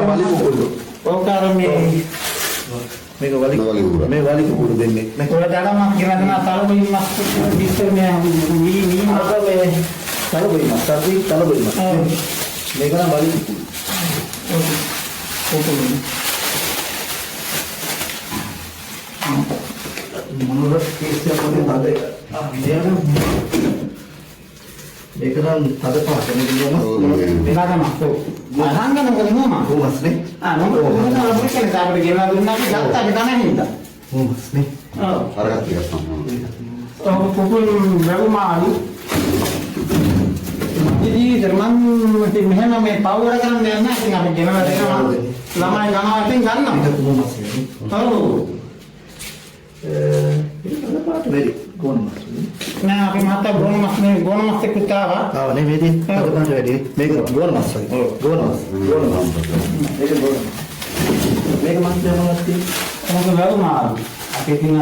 වලි කුකුල්ලු. ඕකාර මේක වලි මේ වලි කුකුළු දෙන්නේ. ඔය දාගමක් ගෙනදන තලබුයි මස් විස්තර මේ අර මේ තලබුයි මස් තලබුයි මස්. මේක නම් වලි කුකුළු. මොනවද කේසියක් වගේ හදේ. මේක නම් තද පාට මේක දාගමක් ඔව්. අහංගන මොකද කොමස්නේ. නෝ මොකද අපිට කියලා අපිට ගෙනලා දුන්නා අපි ගත්තා අපි තමයි හින්දා. කොමස්නේ. ඔව්. අරකට ටිකක් සම්මත. ඔව් කුකුල් බැලුමාලු. ඉතින් මම මෙහෙම මේ පවුර කරන්න යන්න ඉතින් අපි ගෙනලා දෙනවා. ළමයි ගනවා ඉතින් ගන්නවා. මේක කොමස්නේ. ඔව්. ඒක තද පාට වෙරි කොමස්. නෑ අපි මාත ගෝන මස් කුතාවා. ආවනේ මේ දෙන්න තද පාට වැඩි. මේක ගෝන මස් වගේ. ඔව් ගෝන මස්. මේක ගෝන. මේක මස් දෙනවා තියෙන්නේ. මොකද බැලුමාලු. අපි ඉතින්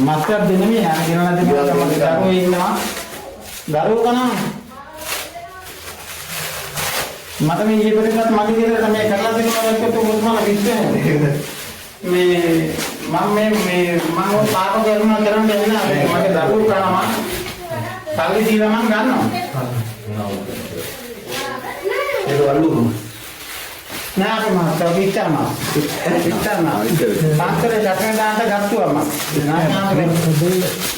මස්ටර් දෙන්නේ අර ගෙනලා දෙනවා තමයි දරුවෝ ඉන්නවා. දරුවෝ කනවා. මට මේ ඊපෙරේකත් මගේ විදිහට මේ කරලා දෙනවා එක්කත් මොකක්ම විශ්වාසය මේ මම පාප කරනවා කරන්න දෙන්න මගේ දරුවෝ කරනවා සල්ලි දීලා මම ගන්නවා ඒක වලු නෑ අපේ මාත් පිටාම පාන්තරේ ජටන දාන්න ගත්තුවම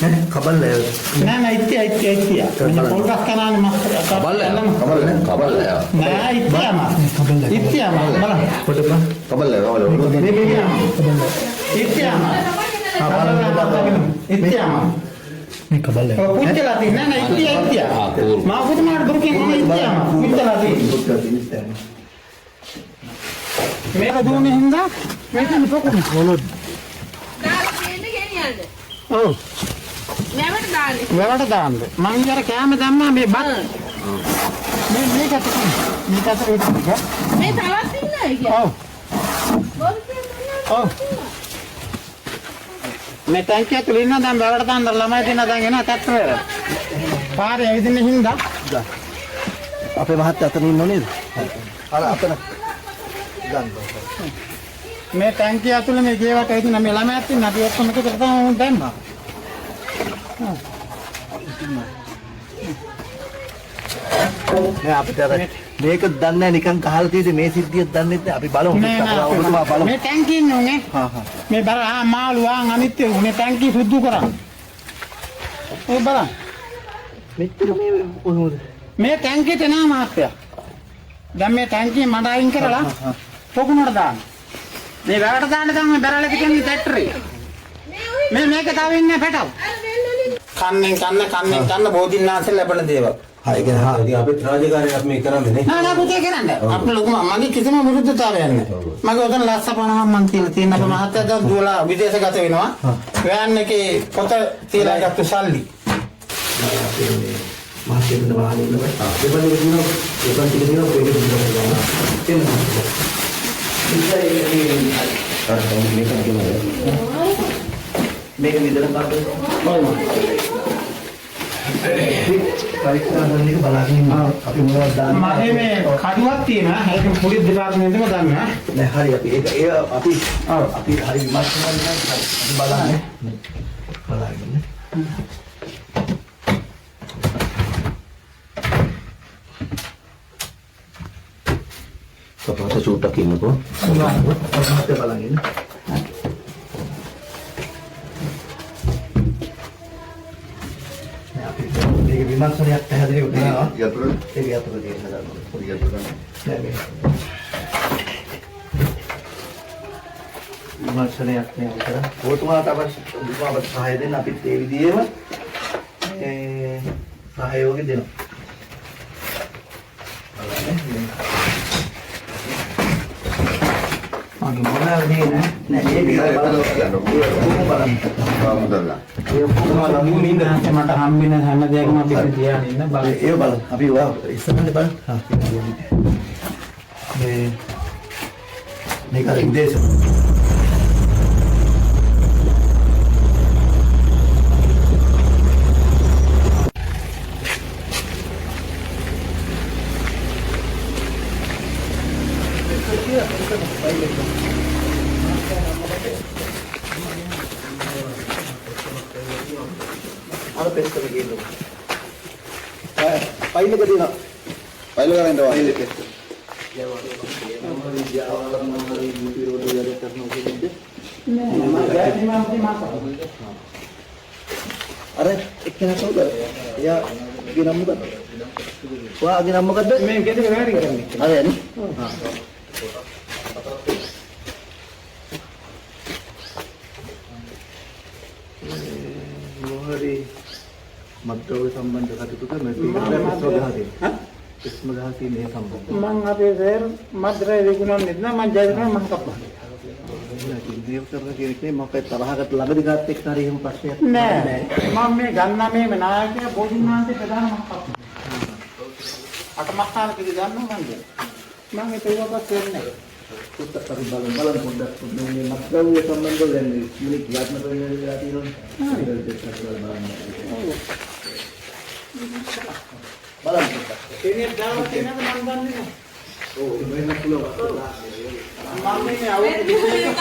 නෑ කබල් නෑ ඉතියා පොල් ගස් කනානේ මස් කබල් නෑ ඉතියාම බලන්න පොඩ්ඩක් කබල් ඉතියාම මේ කබල් එක පුච්චලා තියන්නේ නෑ ඉතියා මා පුතමාට දුරු කියන්නේ ඉතියාම පුච්චලා තියන්නේ මේක දුන්නේ හින්දා මේකෙන් පොකුණු කොලොත් දාලා දෙන්න ගෙනියන්න. ඔව් නැවට දාන්නේ. වැවට දාන්න මං ඉතර කැම දැම්මා මේ බත් මේකට මේකට මේ තවත් ඉන්නයි කියන්නේ. ඔව් ඔව් මේ ටැංකිය තුල ඉන්න දැන් වැවට දාන්න ළමයි දෙන්න දැන් එන තත්ත්වය පාරේ ඇවිදින්න හින්දා අපේ මහත්තයා අතන ඉන්නව නේද? අර අතන ගන්න. මේ ටැංකිය ඇතුලේ මේ ගේවට ඇවිදින්න මේ ළමයාත් ඉන්න අපි ඔක්කොම එකට තමයි දැම්මා. නෑ අපිට අර මේක දන්නේ නැහැ නිකන් කහල් තියෙදි මේ සිද්ධියක් දන්නේ නැහැ අපි බලමු ඔබතුමා බලමු මේ ටැංකිය ඉන්නේ මේ බර මාළු ආන් අනිත්‍ය මේ ටැංකිය සුද්ධ කරා ඔය බලන්න මෙච්චර මේ කොහොමද මේ ටැංකියට නෑ මාත්‍යා දැන් මේ ටැංකිය මඩ අයින් කරලා පොකුණට දාන්න මේ වැවට දාන්න තමයි මේ බැරල් එක තියෙන ට්‍රැක්ටරේ මේක තව ඉන්නේ පැටව කන්නෙන් කන්න බෝධින්නාන්සේ ලැබෙන දේවල් හා ඒක හා ඉතින් අපේ රාජකාරියක් මේ කරන්නේ නේ නෑ පුතේ කරන්නේ අපේ ලොකු මගේ කිසිම විරුද්ධතාවයක් නැහැ මගේ උදන් ලස්ස 50ක් මං කියලා තියෙන අපේ මහත්තයා දැන් දුවලා විදේශගත වෙනවා වෑන් එකේ පොත තියලා ගත්ත සල්ලි මාසෙකට වාහනේ ඉන්න බෑ දෙපළේ දිනන ඒකන් ටික දිනන ඔය ටික දිනන මේක නිදන කාටද පරීක්ෂා කරන්න එක බලාගෙන ඉන්නවා අපි මොනවද දාන්නේ මගේ මේ කඩුවක් තියෙනවා ඒක පොලිස් දෙපාර්තමේන්තුවම දන්නවා නෑ හරි අපි ඒක ඒ අපි හරි විමර්ශනයක් නෑ අපි බලන්නේ බලාගෙන කපට චූට්ටක් ඉන්නකෝ ඔහොමත් බලන්න මේක විමර්ශනයක් පැහැදිලිව කරනවා යතුරු ඒක යතුරු දෙන්න ගන්න පොඩි යතුරු ගන්න නෑ මේ විමර්ශනයක් නේ උතර ඔතුමාට අවශ්‍ය සහාය දෙන්න අපිත් ඒ විදිහේම සහයෝගය දෙනවා මගේ මොනවාද නෑ ඒක බලන්න මට හම්බෙන හැම දෙයක්ම අපි තියාගෙන ඉන්න බලන්න ඒක බලන්න අපි ඔයා ඉස්සරහට බලන්න මේක අර උදේස අර පෙස්ට් එක ගේන්න. ෆයිල් එක දිනවා. ෆයිල් එක ගන්න ඕනේ පෙස්ට්. අර එක්කෙනා කවුද? එයා ගේ නම මොකද්ද? ඔයාගේ නම මොකද්ද? මේ ගෙදර වැඩි කරන්නේ. හරියනේ. මොහරි මත්ද්‍රව්‍ය සම්බන්ධ කටයුතු කරන කිස්ම ගහසී මේ සම්බන්ධ. මං අපේ සර් මද්රේ විකුණන්නේ නැහැ මං ජයග්‍රහණ මං කප්පා. දේව කරන කෙනෙක් නේ මම තරහකට ළඟදී ගාත් එක්ක හරි එහෙම ප්‍රශ්නයක් නෑ මම මේ ගන්න මේ නායකයා බෝධිනාන්තේ ප්‍රධාන මහත්මයා අටමස්ථානකදී ගන්නවා මං මම ඒක ඉවපත් වෙන්නේ පුත්තක් අපි බලමු පොඩ්ඩක් මේ මත්ද්‍රව්‍ය සම්බන්ධව දැන් මේ ක්‍රියාත්මක වෙන දේවල් තියෙනවා බලන්න එනේ දාලා තියෙනවද මං දන්නේ නැහැ ඔව් මේක පුළුවන් මම මේ අවුරුදු 20ක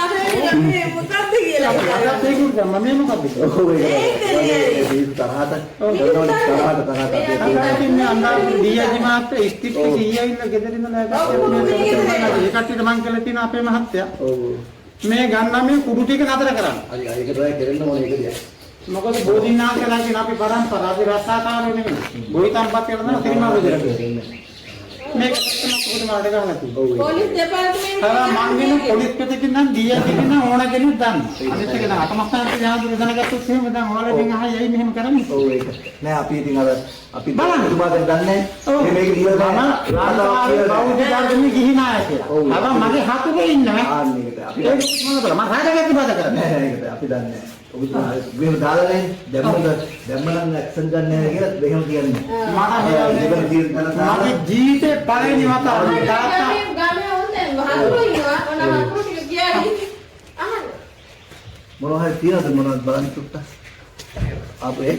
මේ මොකද්ද කියලා. ඒක මම මේ මොකද්ද ඔව් ඒක තරහට අන්තිමේ අන්නාගේ දීයජි මාත්‍ර ස්ටික් කීයා ඉන්න ගෙදර ඉඳලා ඒ කට්ටියට මං කියලා තියෙන අපේ මහත්තයා ඔව් මේ ගන්න මේ කුඩු ටික නතර කරන්න. හරි ඒක තමයි කරන්න ඕනේ ඒක දිහා මොකද බෝධිනාන්තලා කියන අපි පරම්පරාව අපි රස්සාකාරයෝ නෙමෙයි. බෝධිතම්පත් කියලා තමයි තිරිමා වදිරේ. මේක තමයි පොඩි මාඩ ගහලා තියෙන්නේ. පොලිස් දෙපාර්තමේන්තුවේ මං කියන පොලිස් පිටකින් නම් දීයජි කියන ඕන කෙනෙක් දන්න. අනිත් එක දැන් අටමස්ථානට යාදුර දැනගත්තොත් එහෙම දැන් ඔයාලගෙන් අහයි මෙහෙම කරන්නේ. ඔව් ඒක නෑ අපි ඉතින් අර අපි තුමාගෙන් දන්නේ නැහැ මේක දීලා ගන්න බෞද්ධ ධර්මයේ ගිහි නායකයා. අර මගේ හතුරේ ඉන්නවා. ආන්න ඒකට අපි ඒක මොනවද මම රාජකීය ප්‍රතිපද කරන්නේ. නෑ ඒකට අපි දන්නේ නැහැ ඔබතුමා මේක දාලා නැහැ දැම්මනම් ඇක්ෂන් ගන්න නැහැ කියලා එහෙම කියන්නේ මගේ ජීවිතේ පළවෙනි වතාව තාත්තා ගමේ හොඳෙන් වහතුරු ඉන්නවා. ඔන්න වහතුරු ටික ගියාලි. අහන්න. මොනවා හරි තියනද මොනවද බලන්න චුට්ටක් අපේ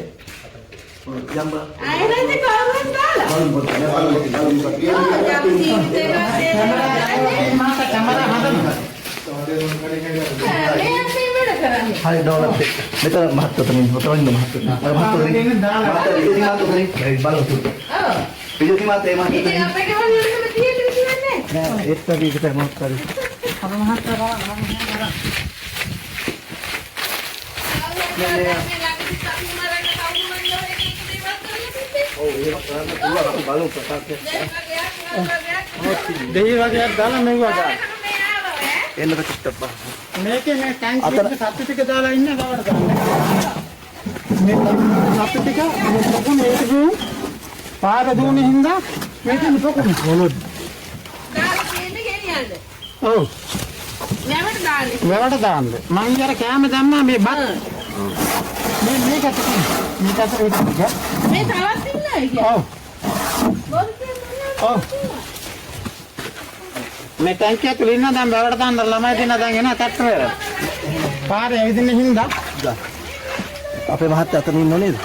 යම්බ ආයෙත් කවුරුත් දාලා. බලමු මාත කැමරා හදන්න. හරි ඩෝලර් එක මෙතන මහත්තයන් උතරින් මහත්තයන් අර මහත්තයන් දාලා බලමු චුට්ටක් පිළිති මාතේ මහත්තයන් ඉතින් අපේ ගෙවල් වලම තියෙන්නේ කියන්නේ. නෑ ඒත් අපි ඒකට මොකක් කරේ අප මහත්තයා ඔව් ඒක කරන්න පුළුවන් අපි බලමු ප්‍රකාශය දෙහි වගේක් දාලා මේක දාලා එන්නක චුට්ටක් බලන්න මේකේ මේ ටැංක් එකේ සත්තු ටික දාලා ඉන්න ගවට ගන්න. මේ සත්තු ටික මොකද මේක දුන්නේ? පාර දුන්නේ හින්දා මේක පොකුණු මොනොත්. දාලා කියන්නේ ගෙනියන්න. ඔව්. නැවට දාන්නේ. වැවට දාන්න. මං ඊයර කෑම දැම්මා මේ බත්. මේක තමයි. මේක අතර ඒක. මේ තවත් ඉන්නයි කියන්නේ. ඔව්. බොරුකේ ඔව්. මේ ටැංකිය ඇතුළේ ඉන්න දැන් වැවට දාන්න ළමයි දින දැන් එන ට්‍රැක්ටර් එක. පාරේ ඇවිදින්න හින්දා අපේ මහත්තයා අතන ඉන්නව නේද?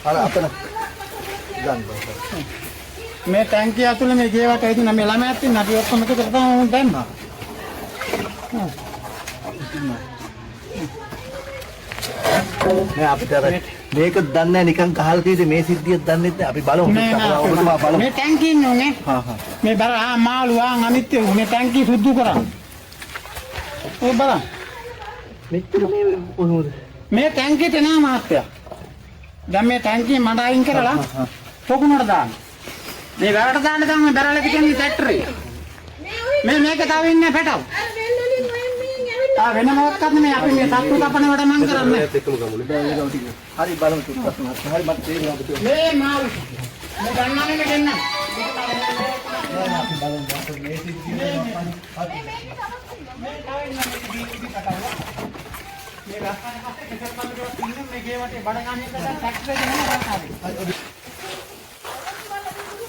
අර අතන ගන්න. මේ ටැංකිය ඇතුළේ මේ ගේවට ඇවිදින්න මේ ළමයිත් ඉන්න අපි ඔක්කොම එකතු කරලා දැම්මා. නෑ අපිට අර මේක දන්නේ නැහැ නිකන් ගහලා තියෙදි මේ සිද්ධියක් දන්නේ නැහැ අපි බලමු ඔබතුමා බලමු මේ ටැංකිය ඉන්නේ හා හා මේ බර මාළු ආන් අනිත්‍ය මේ ටැංකිය සුද්ධ කරන්න. ඔය බලන්න. මෙච්චර මේ කොහොමද මේ ටැංකියට නෑ මහත්තයා. දැන් මේ ටැංකිය මඩ අයින් කරලා පොකුණට දාන්න. මේ වැවට දාන්න තමයි මේ බැරල් එක තියෙන ට්‍රැක්ටරේ. මේක තව ඉන්නේ පැටව. අර වෙල්වලින් වයින් ඇවිල්ලා වෙන මොකක්වත් නෙමෙයි අපි මේ සත්තු කපන වැඩ මං කරන්නේ. හරි බලමු චුට්ටක් මහත්තයා හරි මට තේරෙනවා අපිට මේ මාළු මේ ගන්නන්නේ මේ දෙන්න. අපි බලමු මේ සිද්ධිය මේ රස්තාවේ පස්සේ කෙසල් පන්දුවක් ඉන්නේ මේ ගේ වටේ බඩ ගන්න එක දැන් ටැක්ස් එක නෙමෙයි රස්තාවේ.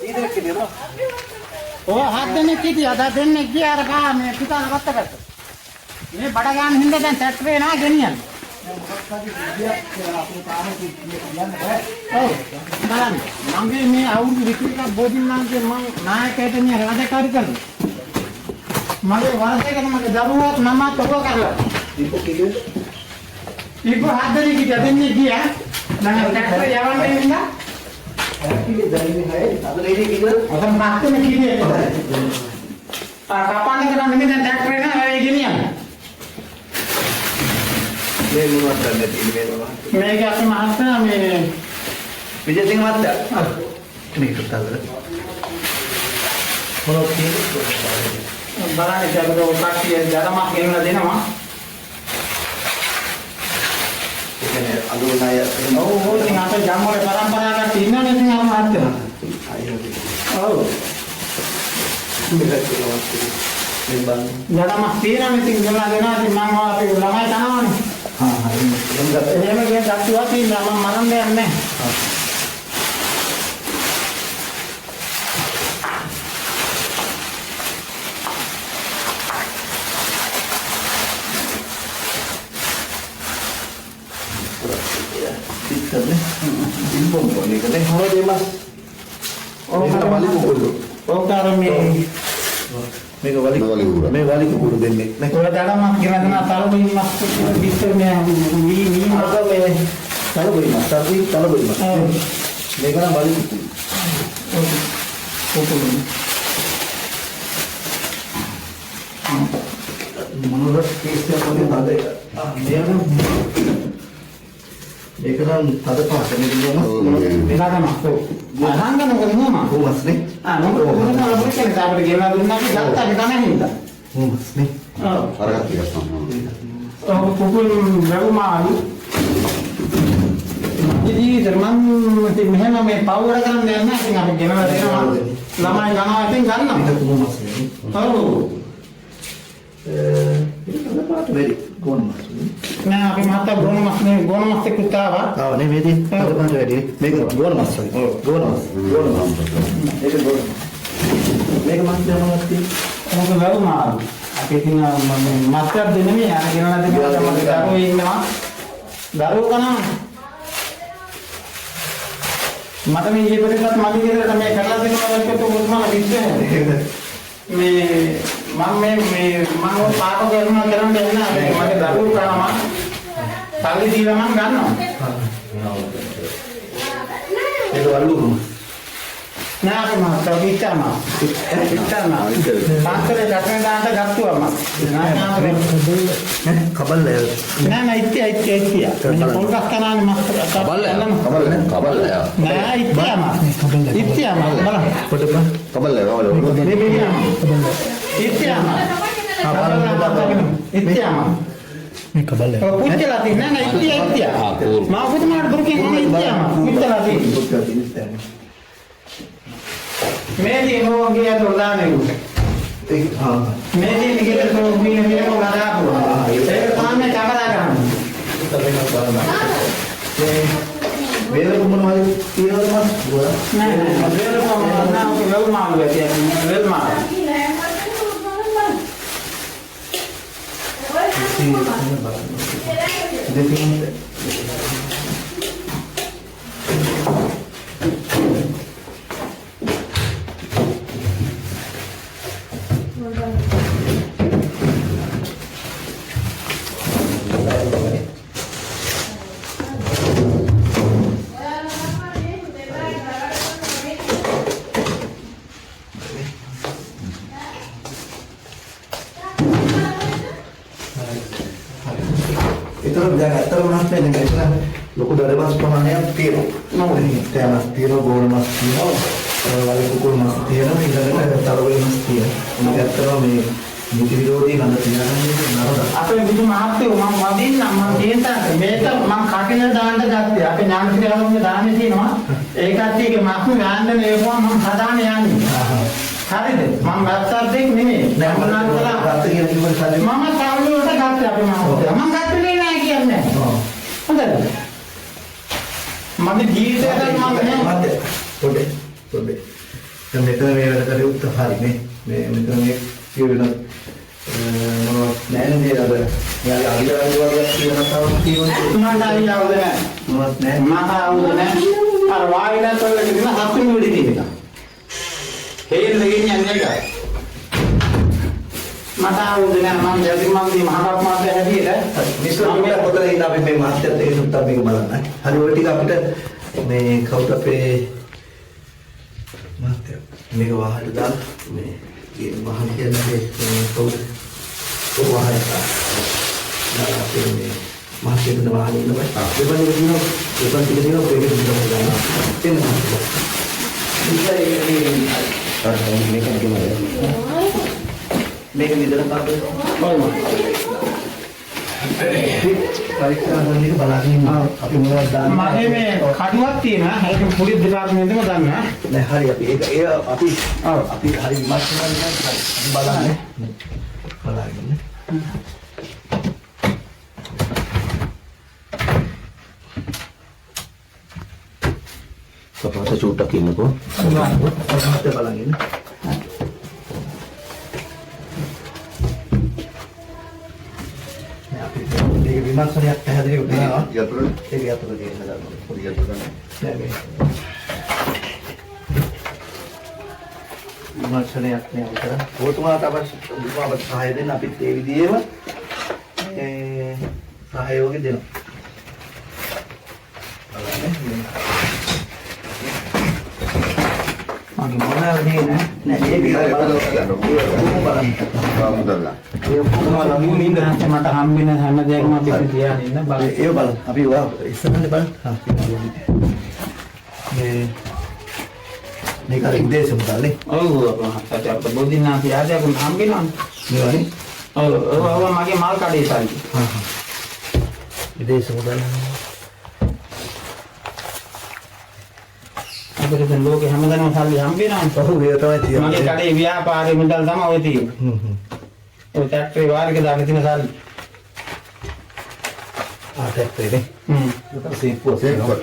ඊදෙක කියනවා ඔය හත් දෙනෙක් හිටියා දැන් දෙන්නෙක් ගියා අර ගා මේ පිටාන වත්තකට. මේ බඩ ගන්න හින්දා දැන් ටැක්ටරේ නා ගෙනියන්නේ. ඔව් බලන්න මගේ මේ අවුරුදු 21ක් බෝධිනාන්තේ මම නායකයෙක් නිය රාජකාරී කරනවා. මගේ වරසයකට මගේ දරුවාත් මමත් ඔක කරලා. දීපෝ කීකේ? ඉක්කො හදලි කිය දෙන්නේ ගියා. දැන් ට්‍රැක්ටර් යවන්නේ ඉන්න. කීකේ දැනෙන්නේ හැයි. අද ලේදී කීකේ? අතන මාක්කම කීයේ. කපාන්න කරන්නේ නෙමෙයි දැන් ට්‍රැක්ටර් එක හැරේ ගෙනියන්න. මේ මොනවද කරන්නේ තියෙන්නේ මේ මොනවද? මේක අපි මහත්තයා මේ විජේසිංහ මහත්තයා. මේක කතාවද? මොනවද කියන්නේ? බලන්න ඉතින් කට්ටිය ජරමක් ගෙනලා දෙනවා. ඒ කියන්නේ අලුණාය ඔව් ඔව් ඉතින් අපේ ජම්මෝලේ පරම්පරාවක් ඉන්නවනේ ඉතින් අර මහත්තයා. ඔව්. මේක කියනවා මේ බං. ජරමක් තියෙනවා ඉතින් ගෙනලා දෙනවා ඉතින් මම අපි ළමයි තනවනේ. එහෙම කියන දක්ෂුවා තියෙනවා මම මරන්න යන්නේ නැහැ. Tiketnya, impong kok nih katanya kalau dia mas, mereka balik ke kudu, ඔව් කාරණේ mereka balik ke kudu deh, nih. ඔය දඩමක් ගෙන දෙනවා තලබින් මස් විස්තර මේ Ada me, kalau beri mas, tapi kalau beri mas, mereka kan balik ke kudu. Menurut kisah yang ada, dia kan ඒක නම් තද පාට නෙවෙයි නේද? මේක තමයි. අහංගන කරනවා. කොහොමස් නේ? නෝක කොහොමද අපිට කියන්නේ අපිට ගෙනලා දුන්නා අපි ගත්තා ඒක තමයි හින්දා. කොහොමස් නේ? ඔව්. අරගත්ත එක තමයි. ඔව් කුකුල් වැවුමාලු. ඉතින් මම මෙහෙම මේ පවුර කරන්න යන්නේ නැහැ. ඉතින් අපි ගෙනලා දෙනවා. ළමයි ගනවා ඉතින් ගන්නවා. ඒක කොහොමස් නේ? ඔව්. ඒක තද පාට වෙයි. කොහොමස් නේ? නෑ අපි මහත්තයා ගෝන මස් එක්ක තාවා. ආව නේ වේදී තද පාට වෙයි. මේක ගෝන මස් වගේ. ඔව් ගෝන මස්. ඒක ගෝන. මේක මස් දෙනවා තියෙන්නේ. මොකද වැවුමාලු. අපි ඉතින් මස්ටර් දෙන්නේ අර ගෙනලා දෙනවා තමයි දරුවෝ ඉන්නවා. දරුවෝ කනවා. මට මේ ඊපෙරේවත් මගේ ගෙදරට මේ කරලා දෙනවා වලට මොකක්ද විශ්වාසය මේ මම පාට කරනවා කරන්න යන්නේ මගේ දරුවෝ කරනවා සල්ලි දීලා මම ගන්නවා ඒක වල්ලු නෑ අපි මම පිටාම පාත්‍රේ ගන්න දාන්න ගත්තුවම නේ කබල් නෑ ඉතියා මම පොල්ගස් කනානේ මස් කබල් නෑ ඉතියා බලන්න පොඩ බා කබල් ඉතියා මේ කබල්ල. පුච්චලා තින්නේ නෑ ඉතියා මම පුදුමාට බරුකේ නෑ ඉතියා පුච්චලා තින්නේ මේදී මොගේ අතෝදානේ ඒක ආ මේදී නිකේත තෝගින මේක නඩාපු ඒක තමයි කැමරා ගන්න වේල කුමනවද තියනවද මස් නෑ වේල කොහොමද නෑ ඔක වෙල් මාළු ඇතියි වෙල් මාළු දෙතින් itu jangan terlalu nih guys loko dari mas pemannya tiro teh mas tiro gol mas tiro lalu pukul mas tiro ini taruh mas tiro ini terlalu mungkin video di mana tidak naruh අපේ බුදු මහත්තයෝ මම වදින්න මම කියන්ට මේක මම කටින දාන්න ගත්තේ අපේ ඥානසිකාවගේ දාන්නේ තියෙනවා ඒ කට්ටියගේ මක්ම ගාන්න නේපුවා මම හදාන යන්නේ හරිද මම වැස්සක් දෙක් නෙමෙයි දැන් මොනවාද කළා ගත්ත කියන කිව්වද සල්ලි මම සල්ලි වලට ගත්තේ අපේ මහත්තයා මම ගත්තේ නෑ කියන්නේ හොඳද මගේ ජීවිතේට මම නෑ පොඩේ දැන් මෙතන මේ වැඩ කරේ උත්තර හරි මේ මෙතන මේ කියවෙන නෑ නේද අර යාගේ අවිලාගේ වගේ කියන කතාවක් කියනවා මට අයියවද නෑ මොනවත් නෑ මට ආවද නෑ අර වායිලා තොල්ලේ දින හත්තුන් වෙඩි තියෙනවා හේල් දෙකින් යන්නේ එක මට ආවුද නෑ මම යටි මම මේ මහා මාත්‍ය හැදියට මිස්ටර් මේ පොතේ ඉන්න අපි මේ මාස්ටර් එක සුත්තා මේක බලන්න. හරි ඔය ටික අපිට මේ කවුද අපේ මාස්ටර් මේක වහන්න දාලා මේ වහන්න කියන්නේ මේ කවුද? ඔය වහන්න දාලා අපේ මේ මාස්ටර් දෙන වහන්න ඉන්නවා. දෙපන් ටික දිනන ඔය ටික දිනන ගන්නවා. එන්න මාස්ටර්. මේක විතර පාඩේ. පරීක්ෂා කරන එක බලාගෙන ඉන්නවා. අපි මොනවද දාන්නේ? මගේ මේ කඩුවක් තියෙනවා. ඒක පොලිස් දෙපාර්තමේන්තුවම දන්නවා. නෑ හරි අපි ඒක ඒ අපි හරි විමර්ශනය කරනවා. බලන්නේ. බලාගෙන. කපාට චූට්ටක් ඉන්නකෝ. ඔතනත් බලන්න. අපි මේක විමර්ශනයක් පැහැදිලිව කරනවා. යතුරු ඒක යතුරු දෙන්න ගන්නවා. පොඩි යතුරු ගන්න. නෑ මේ විමර්ශනයක් නේ උතර. ඔතුමාට අවශ්‍ය විවාද සහාය දෙන්න අපිත් ඒ විදිහේම සහයෝගය දෙනවා. මගේ මොනවද නෑ ඒක මුදල්ලා. මට හම්බෙන හැම දෙයක්ම අපි තියාගෙන ඉන්න බලන්න. ඒ බලන්න අපි ඉස්සරහට බලන්න. මේක අර ඉදේශ මුදල්නේ. ඔව් අපහත් අපේ බෝධිනාථ ආදයක්ම හම්බෙනවා. මේවනේ. ඔව් මගේ මාල් කඩේ සල්ලි. ඉදේශ මුදල්. අපිට දැන් ලෝකේ හැමදාම සල්ලි හම්බෙනවා. ඔව් ඒක තමයි තියෙන්නේ. මගේ කඩේ ව්‍යාපාරේ මුදල් තමයි ඔය තියෙන්නේ. ඔය ටැක්ටරේ වාරික දාගෙන තියෙන සල්ලි. ටැක්ටරේ. සීප්පුවක් තියෙනවා.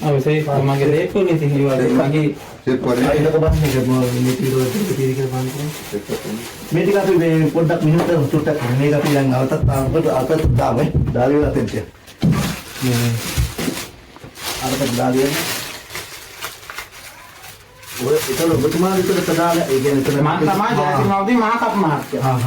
ඔව් ඒක මගේ දෙපොනේ තියෙනවා. මගේ සීප්පුවක් අයිනක බලන්න ඒක මේ තීරෝ දෙක බලන්න. මේ ටික අපි මේ පොඩ්ඩක් මිනිත්තු තුට්ටක් මේක අපි දැන් අවතත් අතත් දාමු. දාලා ඉවර අතෙන්ට. මේ අරකට දාලා ඔය ඒතන ඔබතුමා විතර ප්‍රධාන ඒ කියන්නේ එතන මම තමයි ජයසිංහවදී මහකප් මහත්තයා.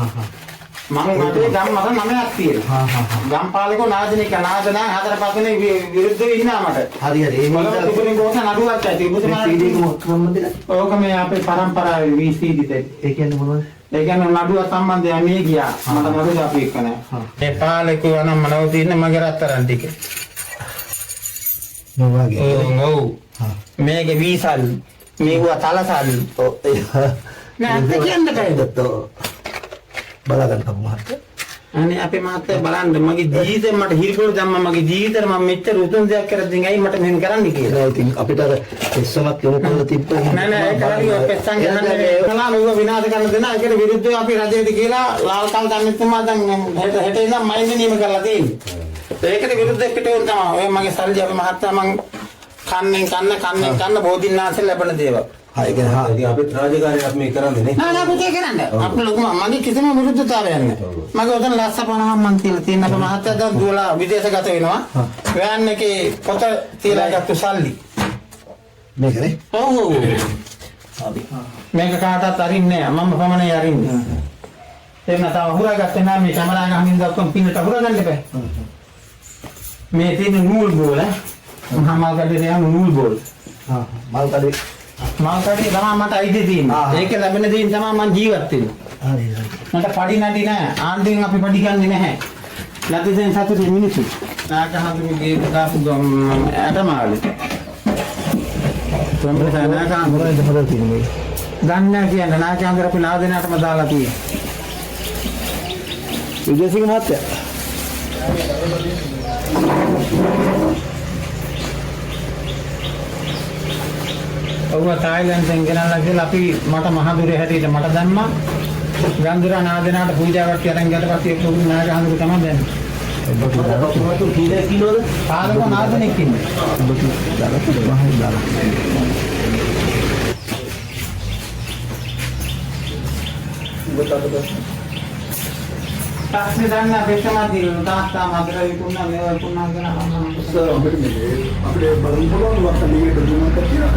මම රටේ ගම් මර 9ක් තියෙනවා. ගම් පාලකෝ නාදනික නාදනා හතර පස්සේ විරුද්ධව ඉන්නා මට. හරි හරි ඒ මොකද තිබුණේ කොහොමද නඩුවක් ඇති. ඔබතුමා CD එක මොකක්ද? ඕක මේ අපේ පරම්පරාවේ VCD දෙක. ඒ කියන්නේ මොනවද? ඒ කියන්නේ නඩුව සම්බන්ධයෙන් මේ ගියා. මට නඩුව අපි එක්ක නැහැ. මේ පාලකෝ නම් මනව තියෙන මගේ රත්තරන් ටික. මොවාගේ? ඔව්. මේකේ වීසල් මේවා තලසල්. ඔව් නෑ කියන්න බෑද? බලාගන්න මහත්තයා. අනේ අපේ මහත්තයා බලන්න මගේ ජීවිතේ මට හිරිපොර දැම්මා මගේ ජීවිතේ මම මෙච්චර උතුම් දෙයක් කරලා දෙන්නේ ඇයි මට මෙහෙම කරන්න කියලා. නෑ ඉතින් අපිට අර එස්සමක් යොමු කරලා තිබ්බා. නෑ නෑ ඒක හරිය ඔපෙස්සන් ගන්නනේ. කලා නුඹ විනාශ කරන්න දෙන ඒකට විරුද්ධව අපි රජෙට කියලා ලාල් කල් ගන්නෙතුමා දැන් හෙට ඉඳන් මයින්ද නියම කරලා තියෙන්නේ. ඒකට විරුද්ධව පිටුවන තමයි. ඔය මගේ සල්ලි අපේ මහත්තයා මං කන්න බෝධින්නාන්සේ ලැබෙන දේවල්. හා ඒ කියන්නේ හා ඉතින් අපේ රාජකාරියක් මේ කරන්නේ නේ. නෑ නෑ පුතේ කරන්න. අපේ ලොකු මගේ කිසිම විරුද්ධතාවයක් නෑ. මගේ උතන ලස්ස 50ක් මං තියලා තියෙන අපේ මහත්තයා දැන් දුවලා විදේශගත වෙනවා. වෑන් එකේ පොත තියලා ගත්ත සල්ලි. මේකනේ. ඔව් ඔව්. මේක කාටවත් අරින්නේ නෑ. මම පමණයි අරින්නේ. එන්න තව හුරාගත්තේ නෑ මේ කැමරා ගහමින් දක්වන පින්නට හුරාගන්න බෑ. මේ තියෙන නූල් බෝල මහා මල් කඩේ යන නූල් බෝල. මල් කඩේ තමයි මට අයිති තියෙන්නේ. ඒක ලැබෙන දේෙන් තමයි මම ජීවත් වෙන්නේ. හරි හරි. මට පඩි නැටි නෑ. ආන්දෙන් අපි පඩි ගන්නෙ නැහැ. නැතිදෙන් සතුටු මිනිස්සු. නාගහඳුගේ දාපු ඇටමාලේ. සම්ප්‍රදාය නාගහඳු මොනවද හදලා තියෙන්නේ? දන්නේ කියන්නේ නාගහඳු අපි නාදෙනාටම දාලා තියෙන්නේ. විජේසිංහ මහත්තයා. ඔව් තායිලන්තෙන් ගෙනල්ලා කියලා අපි මට මහදුරේ හැටියට මට දැම්මා. ගන්දුරා නාදෙනාට පූජාවක් කරන් ගියට පස්සේ ඒක උන් නාගහඳුර තමයි දැම්මේ. ඔබට කීයද කිලෝද? පාලක නාදෙනෙක් ඉන්නේ. ඔබට දාලා මහයි දාලා. තාක්ෂණ දන්න අපේක්ෂාමදී තාත්තා මගර විකුණන මේවා විකුණන කරනවා. සර් අපිට බලන්න පුළුවන් වත්ත නිමෙට දුන්නත් කියලා.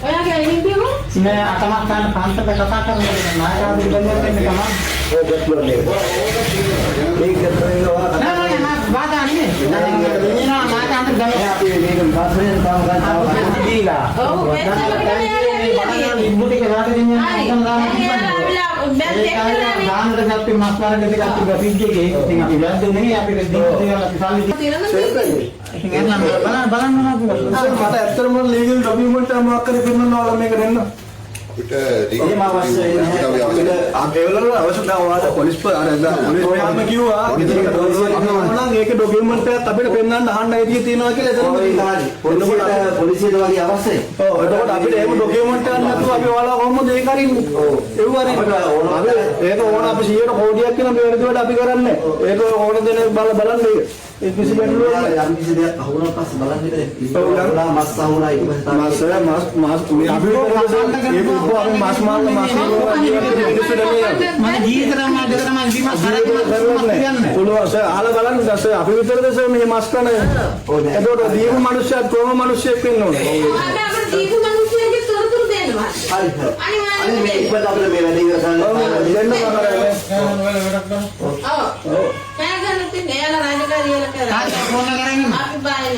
ඔයාගේ අයින් කියමු. මේ අතමක් ගන්න පාන්සල කතා කරනවා නායකවරු දෙන්නෙක් තමයි. නෑ නෑ වාදා නේ. නෑ මාතන්ට ගම දීලා. ඔව් මෙතන ඉබ්බුටි කරාට දෙන්නේ දානට නැත්te මස් වර්ග දෙකක් තිබ්බා පිටියේ. ඉතින් අපි වැද්දුනේ අපිට දීලා අපි සල්ලි ඉතින් එන්න බලන්න මොනවද මට ඇත්තටම ලීගල් ඩොකියුමන්ට් එක මොකක් කරේ පෙන්නන්න ඕන මේක දෙන්න. ඒක ඩොකියුමන්ට් එකක් අපිට පෙන්නන්න අහන්න ඇදී තියෙනවා කියලා පොලිසියට වගේ අවශ්‍යයි. ඔව් එතකොට අපිට එහෙම ඩොකියුමන්ට් එකක් නැතුව අපි ඔයාලා කොහොමද ඒක අරින්නේ? ඒක ඕන අපි 100ට කෝටියක් කියන මේ වැඩ අපි කරන්නේ. ඒක ඕන දෙන බලන්න ඒක. ඒ කිසි බැලුවා යම් කිසි දෙයක් අහුණා පස්සේ බලන්න ඉතින් මස් අහුණා ඊට පස්සේ මාස් මේ අපි අපි මාස් මාන්න මාස් මම ජීවිතරම දෙකම ඉතිමස් කරන්නේ පුළුවන් සර් අහලා බලන්න සර් අපි විතරද සර් මේ මාස් කන එතකොට දීපු මිනිස්සුත් කොහොම මිනිස්සෙක් වෙන්න ඕනේ අපේ දීපු මිනිස්සුන්ගේ තොරතුරු දෙන්නවා. හරි අනිවාර්යයෙන් මේ ඉක්මනට අපිට මේ වැඩේ ඉවර කරන්න දෙන්න ඔව්. කෑගන්න තින්නේ එයාලා රාජකාරියල කරා. ෆෝන් කරන්නේ අපි බයනේ.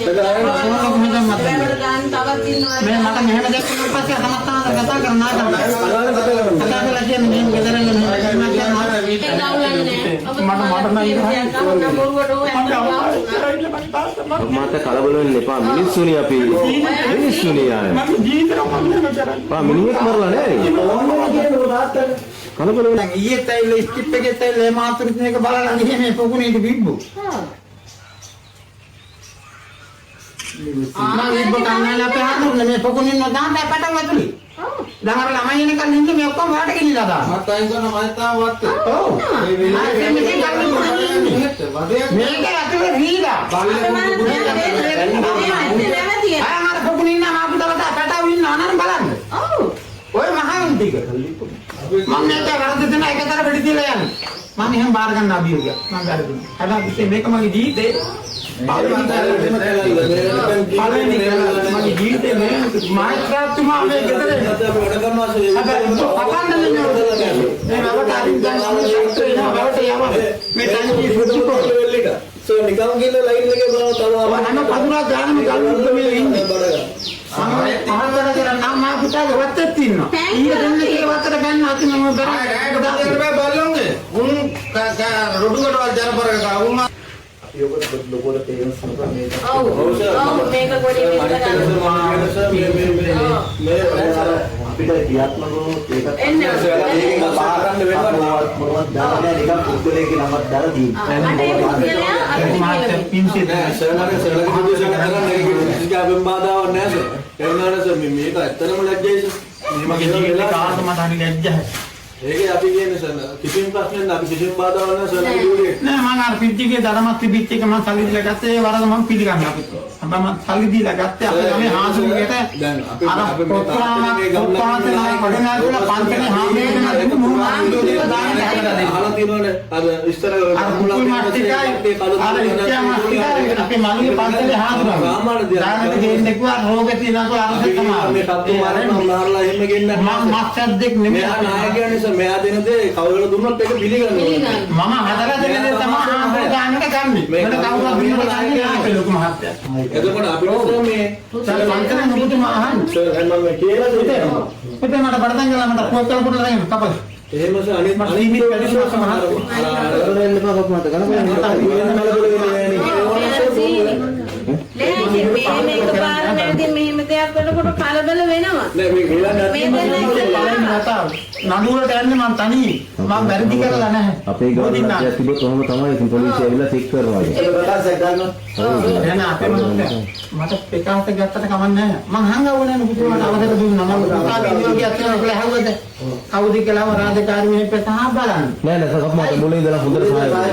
මේ මට මෙහෙම දෙයක් කිව්වට පස්සේ සමස්තනාද කතා කරනවා තමයි. කතා කරලා කියන්නේ මේ ගෙදරින් මට මට කලබල වෙන්න එපා මිනිස්සුනේ අපි මිනිස්සුනේ යාර මම ජීවිතේ කොහොමද කරන්නේ? මිනිහෙක් මරලා නෑ කලබල වෙන්න ඊයේත් ඇවිල්ලා ස්කිප් එකෙත් ඇවිල්ලා මේ මාතෘත් මේක බලලා ගියේ මේ පොකුණේට බිබ්බු. මම ඉබ්බ කන්නලා අපේ හඳුන්නේ මේ පොකුණින් නොදාන්න පැටව ඇතුලේ. දැන් අර ළමයි එනකන් ඉන්නේ මේ ඔක්කොම වාට ගෙනිලා දාන්න. මත් අයින් කරන මම තාම වත් ඔව්. මේක ඇතුලේ රීලා. අර පොකුණින් නම් අපිට පැටව ඉන්න අනන බලන්න. ඔව්. ඔය මහන් ටික. මම මේක වරද දෙන එකතර වෙඩි තියලා යන්නේ. මම එහෙම බාර ගන්න අභියෝගයක්. මම වැරදුනා. හැබැයි මේක මගේ ජීවිතේ පළවෙනි මගේ ජීවිතේ මේ මාත්‍රාත්මා මේ ගෙදර මේ රවට අරින් ගන්න රවට යව මේ ටැංකිය සුදු කොල්ලෙක සර් නිකම් ගිහලා ලයින් එකේ බලව තනවා මම පදුරා ගානම ගල්මුද්ද මේ ඉන්නේ මහත්තයා කරා නම් මා පුතාගේ වත්තේ ඉන්නවා ඊට දෙන්නේ ඒ වත්තට ගන්න අති මම බරයි බලන්නේ උන් රොඩුකට වල් ජනපරක උන් යෝගට ලොකෝට තේරෙන සම්ප්‍රදාය මේක ඔව් මේක පොඩි මේ අපිට ක්‍රියාත්මකව ඒක එන්න මේකෙන් පාරන්න වෙනවා මොනවද දාන්නේ නිකන් පුද්ගලයෙක්ගේ නමක් දාලා තියෙනවා අනේ පුද්ගලයා අර මාත්‍ය පින්සිද සරලගේ විදිහට කරන්නේ ඒක කිසිකම් බාධාවක් නැහැ සර් එන්නානේ සර් මේක ඇත්තටම ලැජ්ජයි සර් මගේ ජීවිතේ කාට මට හරි ලැජ්ජයි ඒකේ අපි කියන්නේ සර් කිසිම ප්‍රශ්නයක් නැහැ අපි කිසිම බාධාවක් නැහැ සර් කිව්වේ නෑ මම අර පිටිගේ දරමත් තිබිච්ච එක මම සල්ලි දීලා ගත්තේ ඒ වරද මම පිළිගන්නවා අපිට. හැබැයි මම සල්ලි දීලා ගත්තේ අපේ ගමේ හාමුදුරුවෝට දැන් අපි කොට්ටාමේ කොඩනාගල පන්තිනේ හාමුදුරුවෝ දෙන්න මුළු ආන්දෝලනය දාන්න හැදලා දෙන්න. අහලා තියෙනවනේ අර ඉස්තර මුලක් මාස්ටිකයි අර ඉස්තියා අපේ මල්ලි පන්තිනේ හාමුදුරුවෝ දාන්නට ගෙන්නේ කිව්වා රෝග තියෙනවා අර තමයි. මේ තත්තු මාරන මාරලා එහෙම ගෙන්නන්නේ මම මක්සත් දෙක් නෙමෙයි. මෙයා නායකයනේ සර් මෙයා දෙන දේ කවුරුද දුන්නොත් ඒක පිළිගන්න ඕනේ. මම හදලා දෙන දේ තමයි ආම්බෝ ගන්නට ගන්නේ. මට කවුරුත් දුන්නට ගන්නේ නැහැ ලොකු මහත්තයා. එතකොට අපිට මේ පන්තිනේ නුඹට මහන් සර් මම කියලා දෙනවා. ඉතින් මට බඩතන් ගලා මට පොත්තල් පොඩ දෙන්න කපල. එහෙම සර් අනිත් අනිත් වැඩි සමහර වෙන්න එපා කොහොමද කරන්නේ මේක පාර නැති මෙහෙම දෙයක් වෙනකොට කලබල වෙනවා. නෑ මේ නඩුවට යන්නේ මම තනියි. මම වැරදි කරලා නැහැ. අපේ ගානක් තිබ්බොත් කොහොම තමයි ඉතින් පොලිසිය ඇවිල්ලා චෙක් කරනවා. එහෙනම් අපේ මට එකකට ගත්තට කමක් නැහැ. මං හංගවුනේ නේ පුතුමට අවසර දුන්නා. මම පුතාගේ ඉන්දියාවේ අත්‍යවශ්‍ය කියලා හවුවද? කවුද කියලා රාජකාරී මේ පෙතහ බලන්න. නෑ නෑ සකප් මට මුලින් ඉඳලා හොඳට සහාය කරනවා.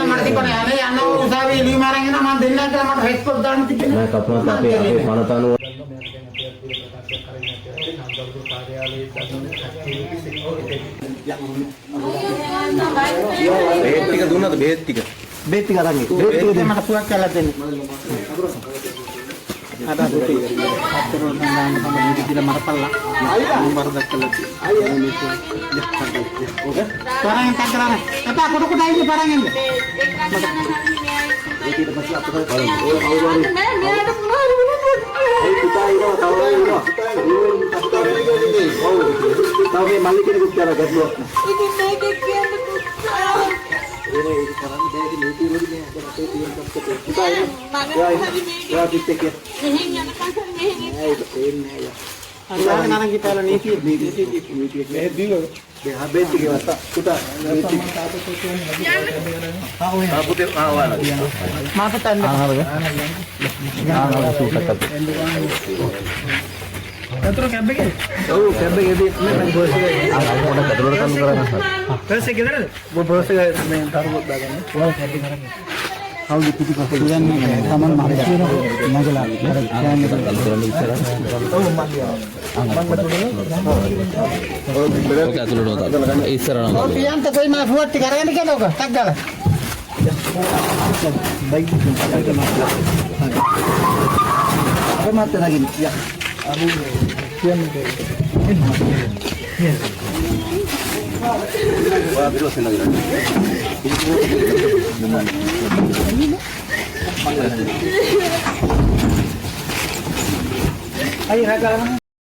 මම තිබුණේ අනේ යන්න උසාවියේ ලියුම අරගෙන මම දෙන්නා කියලා මට හෙස්පොත් දාන්න තිබුණා. නෑ කප්පුණාත් අපේ පනත අනුව බෙහෙත් ටික දුන්නද බෙහෙත් ටික? බේත් ටික අරන් ඉන්න. බේත් ටික ඒක දෙන්න. මට පුවක් කියලා දෙන්න. අද දුටි. අතර නන්දාන තමයි ඉතිලා මරපල්ලා. නම්බර දක්කලා. ඕකේ. තරංග කතරන. එපා කොට කොට ඉන්න තරංග ඉන්න. ඊට පස්සේ අපිට ඔය කවුරු හරි මෙයාට පුළුවන් අයි පුතා ඉනවා තව ඉනවා. තව මේ මල්ලි කෙනෙකුත් කියලා ගැටලුවක් නෑ. ඉතින් මේක කියන්න පුතා ඒක කරන්නේ බෑගේ නීති වලදී මේ අපේ තියෙන කප්පට පුතා ඉනවා. එයා කිත් එක්ක මෙහෙන් යනකම් මෙහෙන් ඒක තේන්නේ නෑ. අදාන නරංගි පාල නීති මේ දීලා මේ බේත් ටික වත්ත පුතා බේත් ටික පුතේ ආවලා. මාපතන්න. කතර කැබ් එකේ ඔව් කැබ් එකේදී මේ බෝස් එක පොඩක් අතලට කම් කරන්න. පර්ස් එක ගෙදරද බෝස් එක මේ තරගොත් දාගන්න. ඔය කැබ් එක කරන්නේ කවුද පිටිපස්ස කියන්නේ තමන් මම නගලා අර කියන්නේ ඔව් මල්ලියා. ඔක ඇතුළට උදා. ඉස්සර නම්. ඔය පියන්ත කොයි මා ෆුවට් ටික අරගෙන ගියද ඔක ටක් ගාලා බයික් එක අර මාත් නගින්න. යා. අරු කියන්නේ ඔයා පිටුපස්සෙන් නගින්න. අයි රාගලම